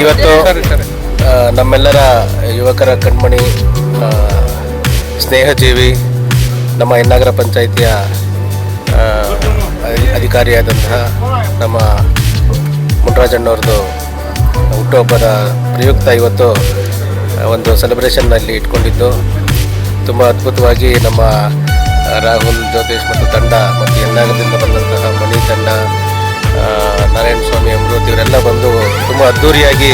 ಇವತ್ತು ನಮ್ಮೆಲ್ಲರ ಯುವಕರ ಕಣ್ಮಣಿ, ಸ್ನೇಹಜೀವಿ, ನಮ್ಮ ಹೆನ್ನಾಗರ ಪಂಚಾಯಿತಿಯ ಅಧಿಕಾರಿಯಾದಂತಹ ನಮ್ಮ ಮುನ್ರಾಜಣ್ಣವ್ರದ್ದು ಹುಟ್ಟುಹಬ್ಬದ ಪ್ರಯುಕ್ತ ಇವತ್ತು ಒಂದು ಸೆಲೆಬ್ರೇಷನ್ನಲ್ಲಿ ಇಟ್ಕೊಂಡಿದ್ದು ತುಂಬ ಅದ್ಭುತವಾಗಿ ನಮ್ಮ ರಾಹುಲ್ ಜ್ಯೋತೇಶ್ ಮತ್ತು ತಂಡ ಮತ್ತು ಹೆನ್ನಾಗರದಿಂದ ಬಂದಂತಹ ಮಣಿ ತಂಡ, ನಾರಾಯಣ ಸ್ವಾಮಿ, ಅಮೃತ್ ಇವರೆಲ್ಲ ಬಂದು ತುಂಬ ಅದ್ಧೂರಿಯಾಗಿ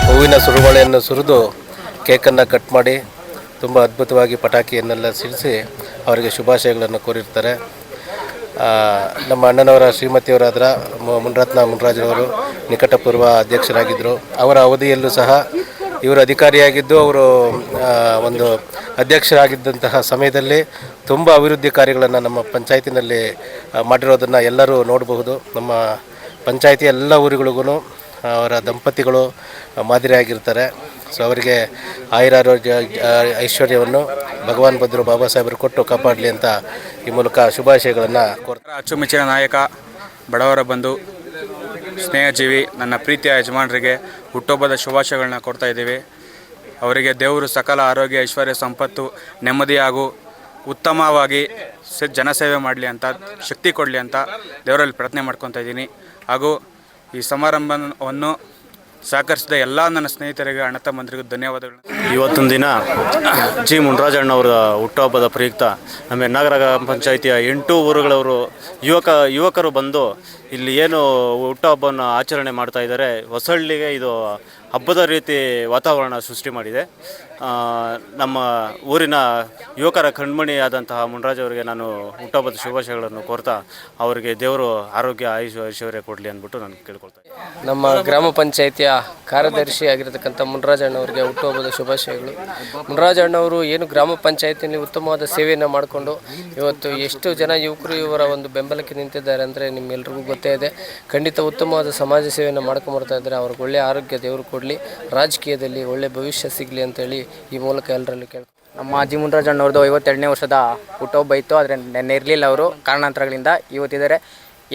ಹೂವಿನ ಸುರುಮಳೆಯನ್ನು ಸುರಿದು ಕೇಕನ್ನು ಕಟ್ ಮಾಡಿ ತುಂಬ ಅದ್ಭುತವಾಗಿ ಪಟಾಕಿಯನ್ನೆಲ್ಲ ಸಿಡಿಸಿ ಅವರಿಗೆ ಶುಭಾಶಯಗಳನ್ನು ಕೋರಿರ್ತಾರೆ. ನಮ್ಮ ಅಣ್ಣನವರ ಶ್ರೀಮತಿಯವರಾದ ಮುನ್ರತ್ನ ಮುನ್ರಾಜರವರು ನಿಕಟಪೂರ್ವ ಅಧ್ಯಕ್ಷರಾಗಿದ್ದರು. ಅವರ ಅವಧಿಯಲ್ಲೂ ಸಹ ಇವರು ಅಧಿಕಾರಿಯಾಗಿದ್ದು ಅವರು ಒಂದು ಅಧ್ಯಕ್ಷರಾಗಿದ್ದಂತಹ ಸಮಯದಲ್ಲಿ ತುಂಬ ಅಭಿವೃದ್ಧಿ ಕಾರ್ಯಗಳನ್ನು ನಮ್ಮ ಪಂಚಾಯತಿನಲ್ಲಿ ಮಾಡಿರೋದನ್ನು ಎಲ್ಲರೂ ನೋಡಬಹುದು. ನಮ್ಮ ಪಂಚಾಯತಿ ಎಲ್ಲ ಊರುಗಳಿಗೂ ಅವರ ದಂಪತಿಗಳು ಮಾದರಿಯಾಗಿರ್ತಾರೆ. ಸೊ ಅವರಿಗೆ ಆಯುರಾರೋಗ್ಯ ಐಶ್ವರ್ಯವನ್ನು ಭಗವಾನ್ ಬದ್ರು ಬಾಬಾ ಸಾಹೇಬರು ಕೊಟ್ಟು ಕಾಪಾಡಲಿ ಅಂತ ಈ ಮೂಲಕ ಶುಭಾಶಯಗಳನ್ನು ಕೋರ್ತಾರೆ. ಅಚ್ಚುಮೆಚ್ಚಿನ ನಾಯಕ, ಬಡವರ ಬಂಧು, ಸ್ನೇಹಜೀವಿ ನನ್ನ ಪ್ರೀತಿಯ ಯಜಮಾನರಿಗೆ ಹುಟ್ಟುಹಬ್ಬದ ಶುಭಾಶಯಗಳನ್ನ ಕೊಡ್ತಾ ಇದ್ದೀವಿ. ಅವರಿಗೆ ದೇವರು ಸಕಲ ಆರೋಗ್ಯ, ಐಶ್ವರ್ಯ, ಸಂಪತ್ತು, ನೆಮ್ಮದಿ ಹಾಗೂ ಉತ್ತಮವಾಗಿ ಜನಸೇವೆ ಮಾಡಲಿ ಅಂತ, ಶಕ್ತಿ ಕೊಡಲಿ ಅಂತ ದೇವರಲ್ಲಿ ಪ್ರಾರ್ಥನೆ ಮಾಡ್ಕೊತಾ ಇದ್ದೀನಿ. ಹಾಗೂ ಈ ಸಮಾರಂಭವನ್ನು ಸಹಕರಿಸಿದ ಎಲ್ಲ ನನ್ನ ಸ್ನೇಹಿತರಿಗೆ, ಅಣ್ಣ ತಮ್ಮಂದಿರಿಗೂ ಧನ್ಯವಾದಗಳು. ಇವತ್ತೊಂದು ದಿನ ಜಿ ಮುನ್ರಾಜಣ್ಣವರ ಹುಟ್ಟುಹಬ್ಬದ ಪ್ರಯುಕ್ತ ನಮ್ಮ ಹೆನ್ನಾಗರ ಪಂಚಾಯಿತಿಯ 8 ಊರುಗಳವರು ಯುವಕರು ಬಂದು ಇಲ್ಲಿ ಏನು ಹುಟ್ಟುಹಬ್ಬವನ್ನು ಆಚರಣೆ ಮಾಡ್ತಾ ಇದ್ದಾರೆ. ಹೊಸಳ್ಳಿಗೆ ಇದು ಹಬ್ಬದ ರೀತಿ ವಾತಾವರಣ ಸೃಷ್ಟಿ ಮಾಡಿದೆ. ನಮ್ಮ ಊರಿನ ಯುವಕರ ಕಣ್ಮಣಿಯಾದಂತಹ ಮುನ್ರಾಜ್ ಅವರಿಗೆ ನಾನು ಹುಟ್ಟುಹಬ್ಬದ ಶುಭಾಶಯಗಳನ್ನು ಕೋರ್ತಾ ಅವರಿಗೆ ದೇವರು ಆರೋಗ್ಯ, ಐಶ್ವರ್ಯ ಕೊಡಲಿ ಅಂದ್ಬಿಟ್ಟು ನಾನು ಕೇಳ್ಕೊಳ್ತೇನೆ. ನಮ್ಮ ಗ್ರಾಮ ಪಂಚಾಯಿತಿಯ ಕಾರ್ಯದರ್ಶಿ ಆಗಿರತಕ್ಕಂಥ ಮುನ್ರಾಜಣ್ಣವರಿಗೆ ಹುಟ್ಟುಹಬ್ಬದ ಶುಭಾಶಯಗಳು. ಮುನ್ರಾಜಣ್ಣವರು ಏನು ಗ್ರಾಮ ಪಂಚಾಯಿತಿಯಲ್ಲಿ ಉತ್ತಮವಾದ ಸೇವೆಯನ್ನು ಮಾಡಿಕೊಂಡು ಇವತ್ತು ಎಷ್ಟು ಜನ ಯುವಕರು ಇವರ ಒಂದು ಬೆಂಬಲಕ್ಕೆ ನಿಂತಿದ್ದಾರೆ ಅಂದರೆ ನಿಮ್ಮೆಲ್ರಿಗೂ ಗೊತ್ತೇ ಇದೆ. ಖಂಡಿತ ಉತ್ತಮವಾದ ಸಮಾಜ ಸೇವೆಯನ್ನು ಮಾಡ್ಕೊಂಬರ್ತಾ ಇದ್ದಾರೆ. ಅವ್ರಿಗೆ ಒಳ್ಳೆಯ ಆರೋಗ್ಯ ದೇವರು ಕೊಡಲಿ, ರಾಜಕೀಯದಲ್ಲಿ ಒಳ್ಳೆ ಭವಿಷ್ಯ ಸಿಗಲಿ ಅಂತೇಳಿ ಈ ಮೂಲಕ ಎಲ್ಲರಲ್ಲಿ ಕೇಳ್ತಾರೆ. ನಮ್ಮ ಅಜ್ಜಿ ಮುನ್ರಾಜಣ್ಣವ್ರದ್ದು 52ನೇ ವರ್ಷದ ಹುಟ್ಟುಹಬ್ಬ ಇತ್ತು. ಆದರೆ ನೆನ್ನೆ ಇರಲಿಲ್ಲ, ಅವರು ಕಾರಣಾಂತರಗಳಿಂದ ಇವತ್ತಿದ್ದಾರೆ.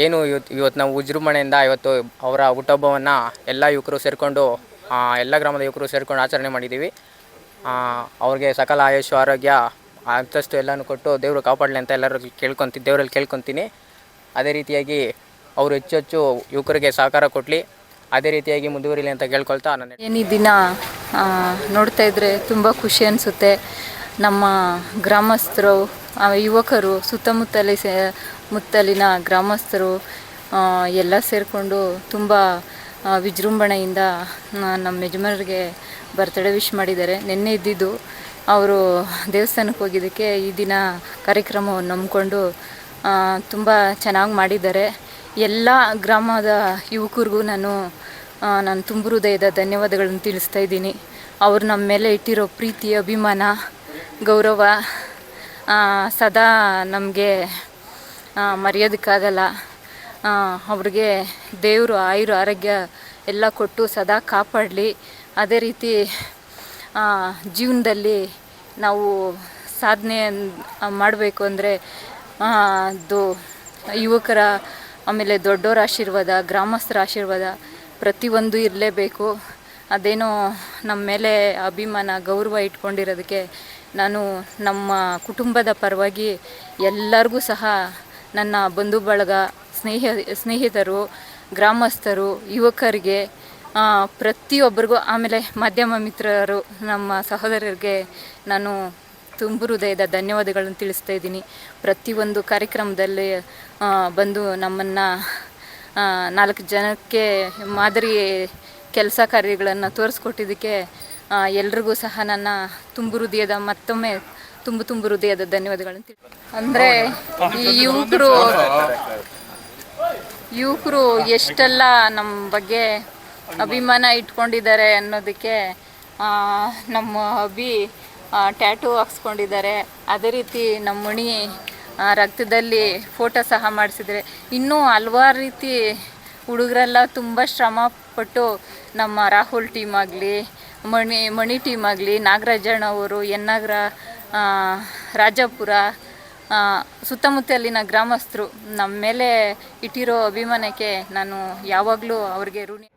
ಏನು ಇವತ್ತು ನಾವು ವಿಜೃಂಭಣೆಯಿಂದ ಇವತ್ತು ಅವರ ಹುಟ್ಟುಹಬ್ಬವನ್ನು ಎಲ್ಲ ಯುವಕರು ಸೇರಿಕೊಂಡು, ಎಲ್ಲ ಗ್ರಾಮದ ಯುವಕರು ಸೇರಿಕೊಂಡು ಆಚರಣೆ ಮಾಡಿದ್ದೀವಿ. ಅವ್ರಿಗೆ ಸಕಲ ಆಯುಷ್, ಆರೋಗ್ಯ, ಅಂತಸ್ತು ಎಲ್ಲನೂ ಕೊಟ್ಟು ದೇವರು ಕಾಪಾಡಲಿ ಅಂತ ಎಲ್ಲರೂ ದೇವರಲ್ಲಿ ಕೇಳ್ಕೊತೀನಿ. ಅದೇ ರೀತಿಯಾಗಿ ಅವರು ಹೆಚ್ಚು ಯುವಕರಿಗೆ ಸಹಕಾರ ಕೊಡಲಿ, ಅದೇ ರೀತಿಯಾಗಿ ಮುಂದುವರಿಲಿ ಅಂತ ಕೇಳ್ಕೊಳ್ತಾ ಈ ದಿನ ನೋಡ್ತಾ ಇದ್ದರೆ ತುಂಬ ಖುಷಿ ಅನಿಸುತ್ತೆ. ನಮ್ಮ ಗ್ರಾಮಸ್ಥರು, ಯುವಕರು, ಮುತ್ತಲಿನ ಗ್ರಾಮಸ್ಥರು ಎಲ್ಲ ಸೇರಿಕೊಂಡು ತುಂಬ ವಿಜೃಂಭಣೆಯಿಂದ ನಮ್ಮ ಯಜಮಾನರಿಗೆ ಬರ್ತ್ಡೇ ವಿಶ್ ಮಾಡಿದ್ದಾರೆ. ನಿನ್ನೆ ಇದ್ದಿದ್ದು ಅವರು ದೇವಸ್ಥಾನಕ್ಕೆ ಹೋಗಿದ್ದಕ್ಕೆ ಈ ದಿನ ಕಾರ್ಯಕ್ರಮವನ್ನು ನಂಬಿಕೊಂಡು ತುಂಬ ಚೆನ್ನಾಗಿ ಮಾಡಿದ್ದಾರೆ. ಎಲ್ಲ ಗ್ರಾಮದ ಯುವಕರಿಗೂ ನಾನು ತುಂಬ ಹೃದಯದ ಧನ್ಯವಾದಗಳನ್ನು ತಿಳಿಸ್ತಾ ಇದ್ದೀನಿ. ಅವರು ನಮ್ಮ ಮೇಲೆ ಇಟ್ಟಿರೋ ಪ್ರೀತಿ, ಅಭಿಮಾನ, ಗೌರವ ಸದಾ ನಮಗೆ ಮರೆಯೋದಕ್ಕಾಗಲ್ಲ. ಅವ್ರಿಗೆ ದೇವರು ಆಯುರ ಆರೋಗ್ಯ ಎಲ್ಲ ಕೊಟ್ಟು ಸದಾ ಕಾಪಾಡಲಿ. ಅದೇ ರೀತಿ ಜೀವನದಲ್ಲಿ ನಾವು ಸಾಧನೆ ಮಾಡಬೇಕು ಅಂದರೆ ಅದು ಯುವಕರ, ಆಮೇಲೆ ದೊಡ್ಡವರ ಆಶೀರ್ವಾದ, ಗ್ರಾಮಸ್ಥರ ಆಶೀರ್ವಾದ ಪ್ರತಿಯೊಂದು ಇರಲೇಬೇಕು. ಅದೇನೋ ನಮ್ಮ ಮೇಲೆ ಅಭಿಮಾನ, ಗೌರವ ಇಟ್ಕೊಂಡಿರೋದಕ್ಕೆ ನಾನು ನಮ್ಮ ಕುಟುಂಬದ ಪರವಾಗಿ ಎಲ್ಲರಿಗೂ ಸಹ, ನನ್ನ ಬಂಧು ಬಳಗ, ಸ್ನೇಹಿತರು, ಗ್ರಾಮಸ್ಥರು, ಯುವಕರಿಗೆ, ಪ್ರತಿಯೊಬ್ಬರಿಗೂ, ಆಮೇಲೆ ಮಾಧ್ಯಮ ಮಿತ್ರರು, ನಮ್ಮ ಸಹೋದರರಿಗೆ ನಾನು ತುಂಬ ಹೃದಯದ ಧನ್ಯವಾದಗಳನ್ನು ತಿಳಿಸ್ತಾ ಇದ್ದೀನಿ. ಪ್ರತಿಯೊಂದು ಕಾರ್ಯಕ್ರಮದಲ್ಲಿ ಬಂದು ನಮ್ಮನ್ನು 4 ಜನಕ್ಕೆ ಮಾದರಿ ಕೆಲಸ ಕಾರ್ಯಗಳನ್ನು ತೋರಿಸ್ಕೊಟ್ಟಿದ್ದಕ್ಕೆ ಎಲ್ರಿಗೂ ಸಹ ನನ್ನ ಮತ್ತೊಮ್ಮೆ ತುಂಬ ಹೃದಯದ ಧನ್ಯವಾದಗಳನ್ನು ಅಂದರೆ ಈ ಯುವಕರು ಎಷ್ಟೆಲ್ಲ ನಮ್ಮ ಬಗ್ಗೆ ಅಭಿಮಾನ ಇಟ್ಕೊಂಡಿದ್ದಾರೆ ಅನ್ನೋದಕ್ಕೆ ನಮ್ಮ ಟ್ಯಾಟೂ ಹಾಕ್ಸ್ಕೊಂಡಿದ್ದಾರೆ. ಅದೇ ರೀತಿ ನಮ್ಮ ಮಣಿ ರಕ್ತದಲ್ಲಿ ಫೋಟೋ ಸಹ ಮಾಡಿಸಿದರೆ, ಇನ್ನೂ ಹಲವಾರು ರೀತಿ ಹುಡುಗರೆಲ್ಲ ತುಂಬ ಶ್ರಮಪಟ್ಟು ನಮ್ಮ ರಾಹುಲ್ ಟೀಮ್ ಆಗಲಿ, ಮಣಿ ಟೀಮ್ ಆಗಲಿ, ನಾಗರಾಜಣ್ಣವರು, ಹೆನ್ನಾಗರ, ರಾಜಾಪುರ, ಸುತ್ತಮುತ್ತಲಿನ ಗ್ರಾಮಸ್ಥರು ನಮ್ಮ ಮೇಲೆ ಇಟ್ಟಿರೋ ಅಭಿಮಾನಕ್ಕೆ ನಾನು ಯಾವಾಗಲೂ ಅವ್ರಿಗೆ ಋಣಿ.